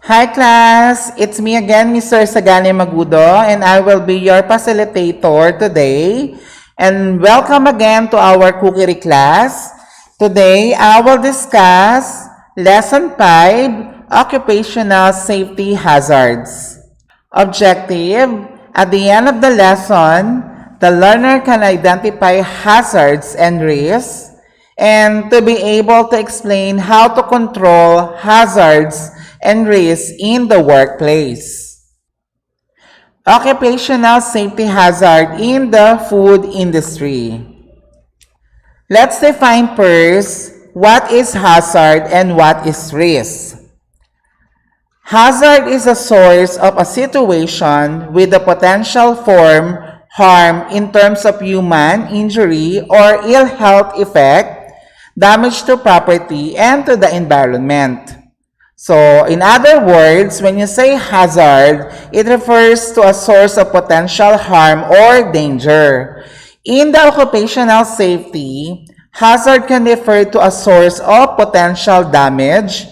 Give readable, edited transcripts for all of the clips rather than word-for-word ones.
Hi class, it's me again, Mr. Sagani Magudo, and I will be your facilitator today. And welcome again to our Cookery class. Today, I will discuss Lesson 5, Occupational Safety Hazards. Objective: at the end of the lesson, the learner can identify hazards and risks, and to be able to explain how to control hazards and risks in the workplace. Occupational safety hazard in the food industry. Let's define first what is hazard and what is risk. Hazard is a source of a situation with the potential for harm in terms of human injury or ill health effect, damage to property, and to the environment. So, in other words, when you say hazard, it refers to a source of potential harm or danger. In the occupational safety, hazard can refer to a source of potential damage.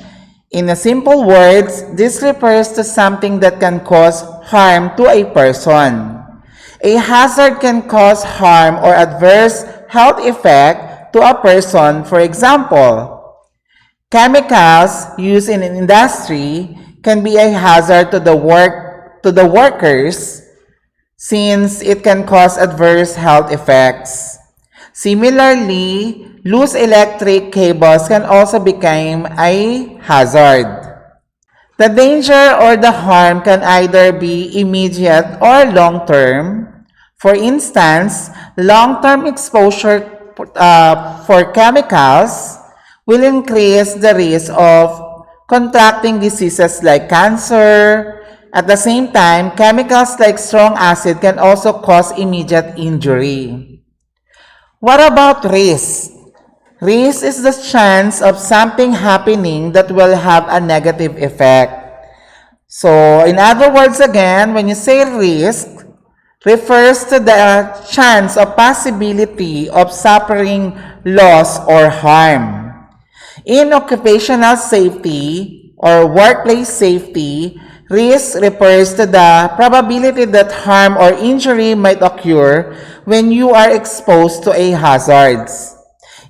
In simple words, this refers to something that can cause harm to a person. A hazard can cause harm or adverse health effect to a person. For example, chemicals used in an industry can be a hazard to the workers since it can cause adverse health effects. Similarly, loose electric cables can also become a hazard. The danger or the harm can either be immediate or long-term. For instance, long-term exposure for chemicals will increase the risk of contracting diseases like cancer. At the same time, chemicals like strong acid can also cause immediate injury. What about risk? Risk is the chance of something happening that will have a negative effect. So, in other words again, when you say risk, refers to the chance or possibility of suffering loss or harm. In occupational safety or workplace safety, risk refers to the probability that harm or injury might occur when you are exposed to a hazard.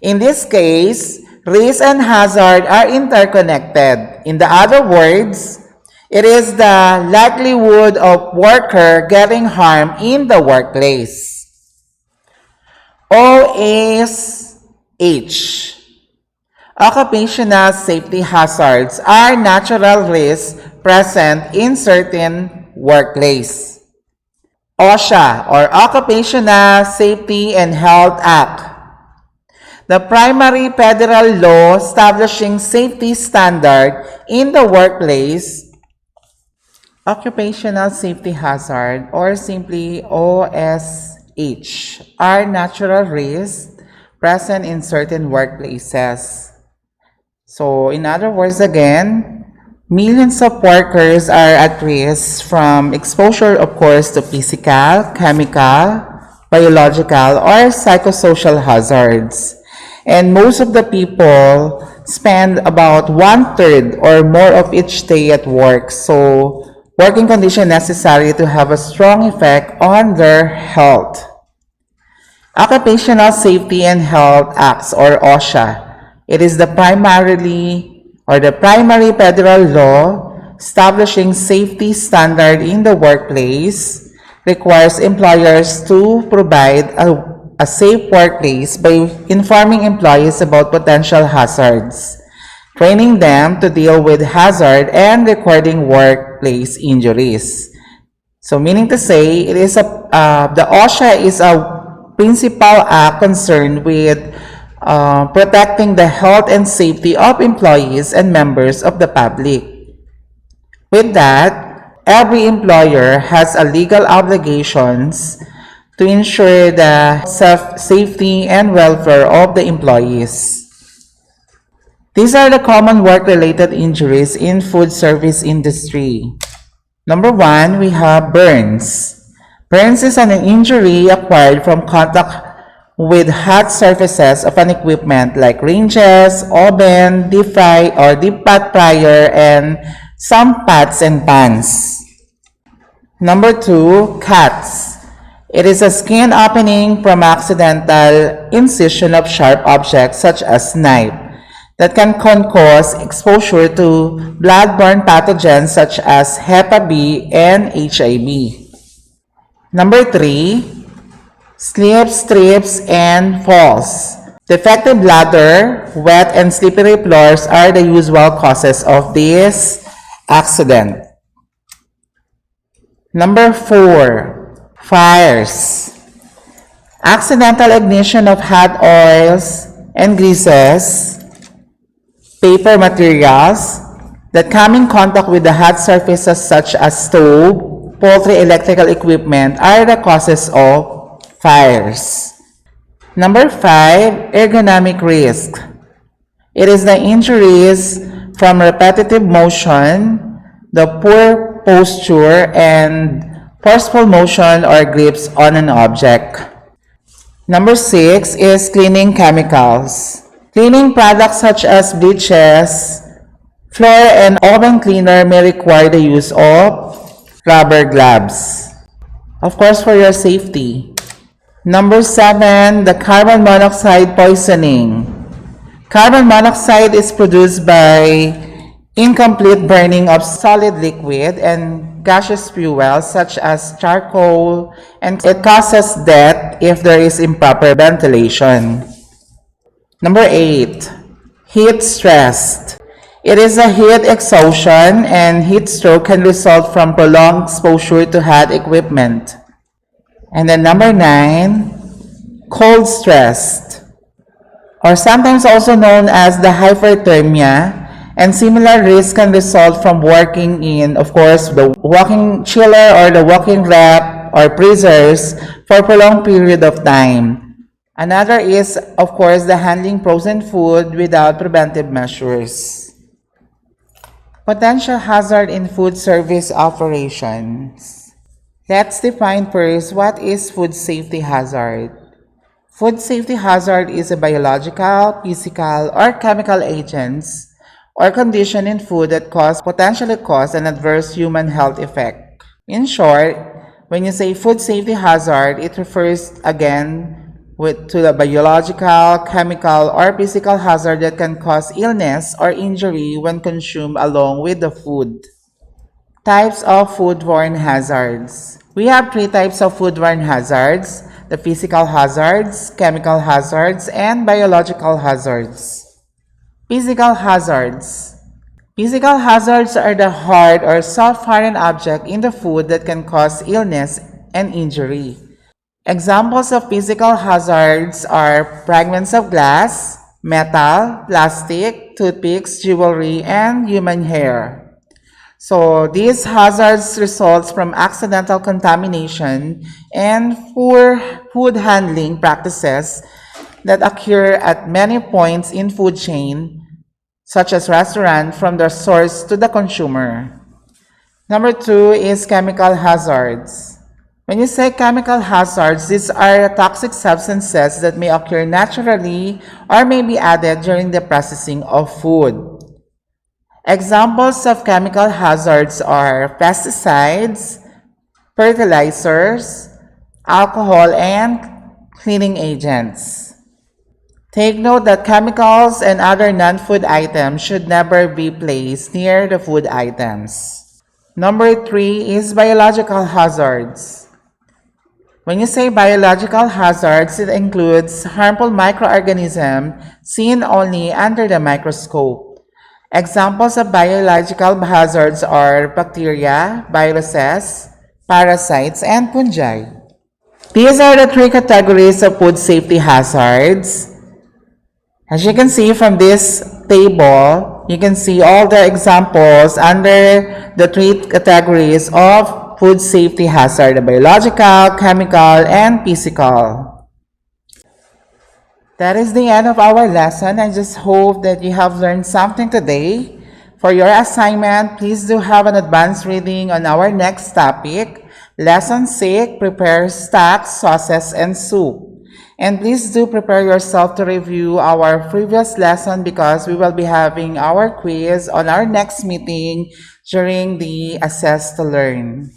In this case, risk and hazard are interconnected. In the other words, it is the likelihood of worker getting harm in the workplace. OSH. Occupational safety hazards are natural risks present in certain workplace. OSHA or Occupational Safety and Health Act. The primary federal law establishing safety standard in the workplace. Occupational safety hazard or simply OSH are natural risks present in certain workplaces. So, in other words again, millions of workers are at risk from exposure, of course, to physical, chemical, biological, or psychosocial hazards. And most of the people spend about 1/3 or more of each day at work. So, working condition necessary to have a strong effect on their health. Occupational Safety and Health Acts or OSHA. It is the primary federal law establishing safety standard in the workplace, requires employers to provide a safe workplace by informing employees about potential hazards, training them to deal with hazard, and recording workplace injuries. So meaning to say, it is the OSHA is a principal act concerned with protecting the health and safety of employees and members of the public. With that, every employer has a legal obligations to ensure the safety and welfare of the employees. These are the common work-related injuries in food service industry. Number 1, we have burns. Burns is an injury acquired from contact with hot surfaces of an equipment like ranges, oven, deep fry or deep pot fryer, and some pots and pans. Number 2, cuts. It is a skin opening from accidental incision of sharp objects such as knife that can cause exposure to blood-borne pathogens such as Hep B and HIV. Number 3, slips, trips, and falls. Defective bladder, wet and slippery floors are the usual causes of this accident. Number 4, fires. Accidental ignition of hot oils and greases, paper materials that come in contact with the hot surfaces such as stove, poultry electrical equipment are the causes of fires. Number 5, ergonomic risk. It is the injuries from repetitive motion, the poor posture, and forceful motion or grips on an object. Number 6 is cleaning chemicals. Cleaning products such as bleaches, floor and oven cleaner may require the use of rubber gloves, of course for your safety. Number 7, the carbon monoxide poisoning. Carbon monoxide is produced by incomplete burning of solid liquid and gaseous fuels such as charcoal, and it causes death if there is improper ventilation. Number 8, heat stress. It is a heat exhaustion, and heat stroke can result from prolonged exposure to hot equipment. And then number 9, cold stress, or sometimes also known as the hyperthermia, and similar risks can result from working in, of course, the walking chiller or the walking wrap or freezers for a prolonged period of time. Another is, of course, the handling frozen food without preventive measures. Potential hazard in food service operations. Let's define first what is food safety hazard. Food safety hazard is a biological, physical, or chemical agents or condition in food that potentially cause an adverse human health effect. In short, when you say food safety hazard, it refers again to the biological, chemical, or physical hazard that can cause illness or injury when consumed along with the food. Types of foodborne hazards. We have 3 types of foodborne hazards: the physical hazards, chemical hazards, and biological hazards. Physical hazards. Physical hazards are the hard or soft foreign object in the food that can cause illness and injury. Examples of physical hazards are fragments of glass, metal, plastic, toothpicks, jewelry, and human hair. So these hazards result from accidental contamination and poor food handling practices that occur at many points in food chain, such as restaurant, from the source to the consumer. Number 2 is chemical hazards. When you say chemical hazards, these are toxic substances that may occur naturally or may be added during the processing of food. Examples of chemical hazards are pesticides, fertilizers, alcohol, and cleaning agents. Take note that chemicals and other non-food items should never be placed near the food items. Number 3 is biological hazards. When you say biological hazards, it includes harmful microorganisms seen only under the microscope. Examples of biological hazards are bacteria, viruses, parasites, and fungi. These are the 3 categories of food safety hazards. As you can see from this table, you can see all the examples under the 3 categories of food safety hazard: the biological, chemical, and physical. That is the end of our lesson. I just hope that you have learned something today. For your assignment, please do have an advanced reading on our next topic, Lesson 6, Prepare Stock, Sauces, and Soup. And please do prepare yourself to review our previous lesson because we will be having our quiz on our next meeting during the assess to learn.